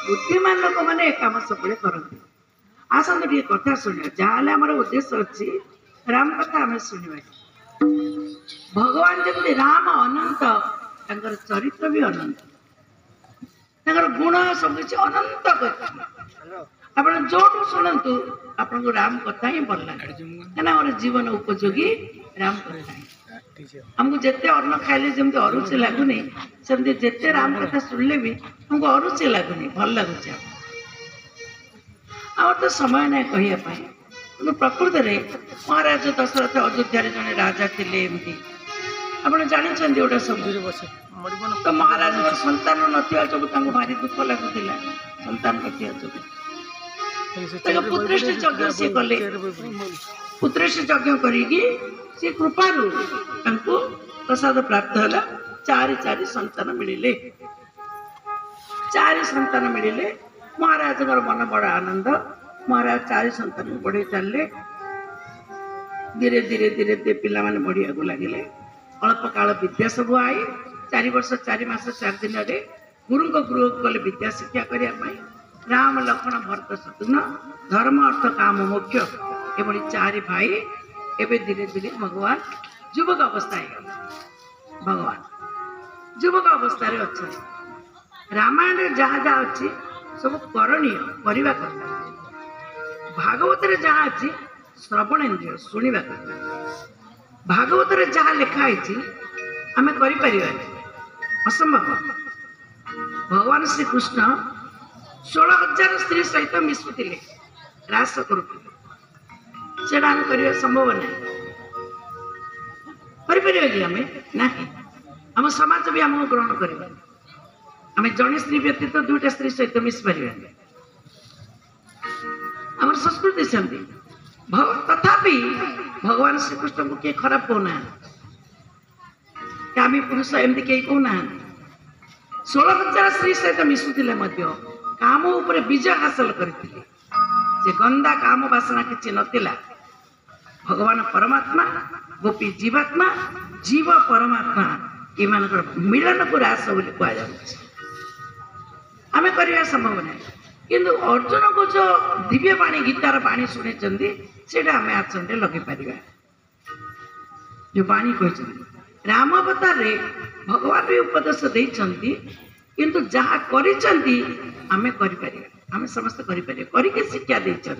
बुद्धिमान लोक मैंने काम सब करते आसत टे कथा शुणा जहाँ आम उद्देश्य अच्छी राम कथा आम शुणा भगवान जमी राम अनंत चरित्र भी अनंत गुण सब किसी अनंत कथा आप जो शुणु आपन को राम कथा ही भल लगे कहीं जीवन उपयोगी राम कथा हमको जिते अन्न खाइले जमी अरुचि लगुनि सेमती जिते राम कथा शुणिले भी हमको अरुचि लगुनि भल लगुच आम तो समय ना कहवाई कि प्रकृत में महाराज दशरथ अयोध्या जड़े राजा थे एमती आप जानते गोटे सब तो महाराज संतान नथिया जो भारी दुख लगुला संतान नथिया जो पुत्रेष्टि यज्ञ सी कले पुत्रेष्टि यज्ञ करी कृपारू प्रसाद प्राप्त है चारि चारि संतान मिले चारि संतान मिले महाराज मन बड़ा आनंद महाराज चारि संतान बढ़े चलले धीरे धीरे धीरे धीरे पिला माने बढ़िया को लगे अल्प काल विद्या सब आई 4 वर्ष 4 मास 4 दिन गुरु गृह गले विद्या शिक्षा करने राम लक्ष्मण भरत शत्रुघ्न धर्म अर्थ काम मोक्ष एभली 4 भाई एवं धीरे धीरे भगवान युवक अवस्था भगवान युवक अवस्था अच्छा रामायण जहाँ जहाँ अच्छी सब करणीय करवा कथा भागवत जहाँ अच्छी श्रवण इंद्रिय शुणा कथा भागवत जहाँ लिखाई आम कर असंभव भगवान श्री कृष्ण 16,000 स्त्री सहित मिशुले रास करुले आम कर संभव नहीं ना आम समाज भी आमको ग्रहण कर आम जड़े स्त्री व्यतीत 2टा स्त्री सहित मिश पार आम संस्कृति सेमती तथापि भगवान श्रीकृष्ण को किए खराब कहना कामी पुरुष एमती कहीं कहना 16,000 स्त्री सहित मिशुले काम उपर विजय हासिल करते गंदा काम वासना किसी नथिला भगवान परमात्मा गोपी जीवात्मा जीव परमात्मा इन मिलन को रास बोली कहुच्छे आम करवा संभव नहीं किंतु अर्जुन को जो दिव्य पाणी गीतार पाणी शुणी से आम आचरण लगे पार जो पाणी कही राम अवतार भगवान भी उपदेश देते किंतु जहाँ करें आम समस्त करके शिक्षा देते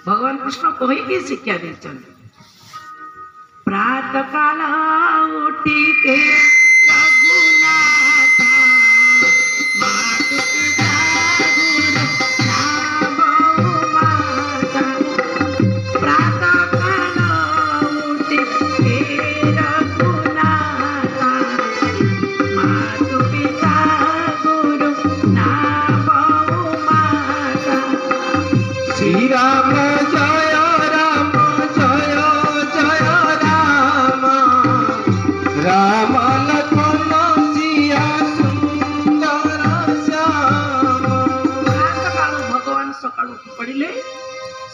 भगवान कृष्ण कहीकि शिक्षा देते प्रातः काल उठी के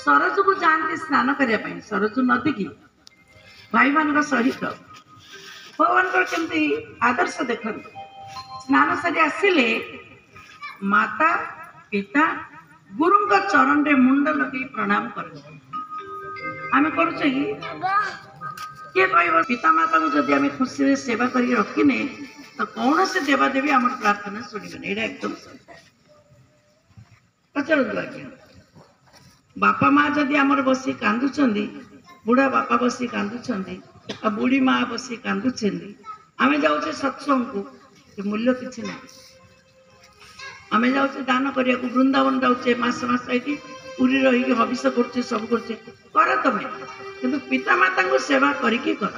सरजू को जाते स्नान करने सरजू नदी की भाई मान सहित भगवान केमती आदर्श देख स्नान सारी आसिले माता पिता गुरु चरण रे मुंड लगे प्रणाम कर किए कह पिता माता को जदि आम खुशी सेवा कर रखिने तो कौन से देवादेवी आम प्रार्थना शुणवे यहाँ एकदम पचारतु आज्ञा बापा माँ जदि आमर बसी कांदुचंदी बुढ़ा बापा बसी कांदुचंदी आ बुढ़ी माँ बसी कांदुचंदी आमे जाउछे सत्संग को मूल्य किछि ना आमे जाउछे दान करिया को वृंदावन जाउछे मास मास आइति पूरी रही हविष करछे सब करछे कर तमे किंतु पिता माता को सेवा करिके कर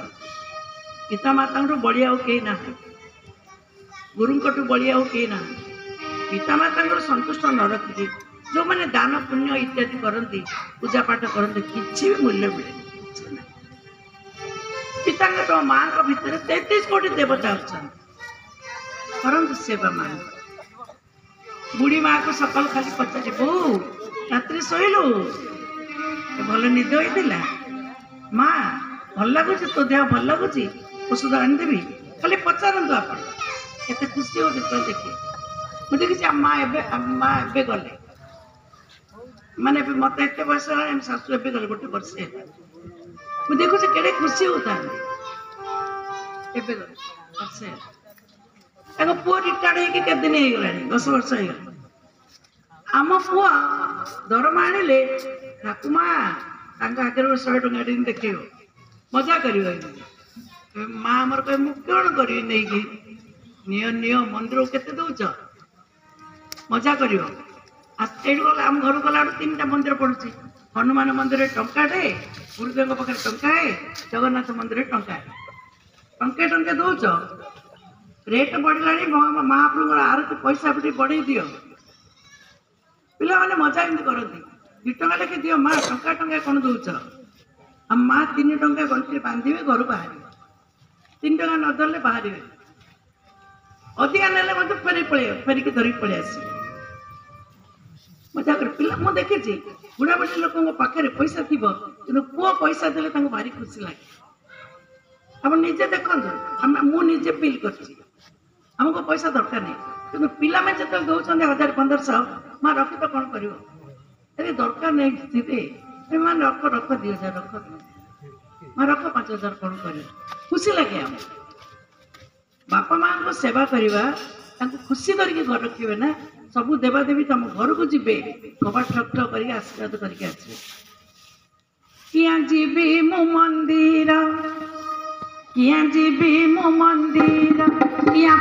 पिता माता को बढ़िया हो के ना गुरु को बढ़िया हो के ना पिता माता को संतुष्ट न रखिके जो मैंने दान पुण्य इत्यादि करती पूजा पाठ करते किसी भी मूल्य मिले पिता तो माँ भीतर 33 कोटी देवता अच्छा କରନ୍ତୁ ସେବା ମା ବୁଢ଼ୀ ମା କୁ ସକାଳୁ ଖାଲି ପଚାରି ବୋଉ ରାତିରେ ଶୋଇଲୁ ଭଲ ନିଦ ହେଇଥିଲା ମା ଭଲ ଲାଗୁଛି ତୋ ଦେହ ଭଲ ଲାଗୁଛି ଔଷଧ ଆଣିଦେବି ଖାଲି ପଚାରନ୍ତୁ ଆପଣ କେତେ ଖୁସି ହଉ ଯେତେବେଳେ ଦେଖେ ମୁଁ ଦେଖିଛି ମା ଏବେ ଗଲେ ମାନେ ମତେ ଏତେ ବୟସ ହେଲାଣି ଶାଶୁ ଏବେ ଗଲେ ଗୋଟେ ବର୍ଷ ହେଲା ମୁଁ ଦେଖୁଛି କେଡ଼େ ଖୁସି ହଉଥାନ୍ତି ଏବେ ଗଲେ ବର୍ଷ ହେଲା ତାଙ୍କ ପୁଅ ରିଟାୟାର୍ଡ ହେଇକି କେତେ ଦିନ ହେଇଗଲାଣି 10 ବର୍ଷ ହେଇଗଲା ଆମ ପୁଅ ଦରମା ଆଣିଲେ ଠାକୁମା ତାଙ୍କ ଆଗରେ 100 ଟଙ୍କା ଟିକେ ଦେଖେଇବ ମଜା କରିବ ମା ଆମର କହେ ମୁଁ କଣ କରିବି ନେଇକି ନିଅ ମନ୍ଦିରକୁ କେତେ ଦଉଛ ମଜା କରିବ ଏଇଠୁ ଗଲେ ଆମ ଘରକୁ ଗଲା 3ଟା ମନ୍ଦିର ପଡୁଛି ହନୁମାନ ମନ୍ଦିରରେ ଟଙ୍କାଟେ ଗୁରୁଦେବଙ୍କ ପାଖରେ ଟଙ୍କାଏ ଜଗନ୍ନାଥ ମନ୍ଦିରରେ ଟଙ୍କେ ଦଉଛ ରେଟ୍ ବଢିଲାଣି ମହାପ୍ରଭୁଙ୍କର ଆରତି ପଇସା ଟିକେ ବଢେଇ ଦିଅ ପିଲାମାନେ ମଜା ଏମିତି କରନ୍ତି 2 ଟଙ୍କା ଲେଖେ ଦିଅ ମା ଟଙ୍କା କଣ ଦଉଛ ଆଉ ମା 3 ଟଙ୍କା ଗଣ୍ଠିରେ ବାନ୍ଧିବେ ଘରୁ ବାହାରିବେ 3 ଟଙ୍କା ନ ଧରିଲେ ବାହାରିବେ ଅଧିକା ନେଲେ ମଧ୍ୟ ଫେରିକି ଧରିକି ପଳେଇ ଆସିବେ ମଜା କରି ପିଲା ମୁଁ ଦେଖିଛି ବୁଢା ବୁଢୀ ଲୋକଙ୍କ ପାଖରେ ପଇସା ଥିବ କିନ୍ତୁ ପୁଅ ପଇସା ଦେଲେ ତାଙ୍କୁ ଭାରି ଖୁସି ଲାଗେ ଆପଣ ନିଜେ ଦେଖନ୍ତୁ ମୁଁ ନିଜେ ଫିଲ୍ କରିଛି ଆମକୁ ପଇସା ଦରକାର ନାହିଁ କିନ୍ତୁ ପିଲାମାନେ ଯେତେବେଳେ ଦଉଛନ୍ତି 1000-1500 ମା ରଖି ତ କଣ କରିବ ଏବେ ଦରକାର ନାହିଁ ଦିଦି ମାନେ ରଖ 2000 ରଖ ମା ରଖ 5000 କଣ କରିବ ଖୁସି ଲାଗେ ଆମକୁ ବାପା ମାଙ୍କ ସେବା କରିବା ତାଙ୍କୁ ଖୁସି କରିକି ଘର ରଖିବେ ନା ସବୁ ଦେବାଦେବୀ ତମ ଘରକୁ ଯିବେ କବାଟ ଠକ୍ ଠକ୍ କରିକି ଆଶୀର୍ବାଦ କରିକି ଆସିବେ କିଆଁ ଯିବି ମୁଁ ମନ୍ଦିର କିଆଁ ଯିବି ମୁଁ ମନ୍ଦିର କିଆଁ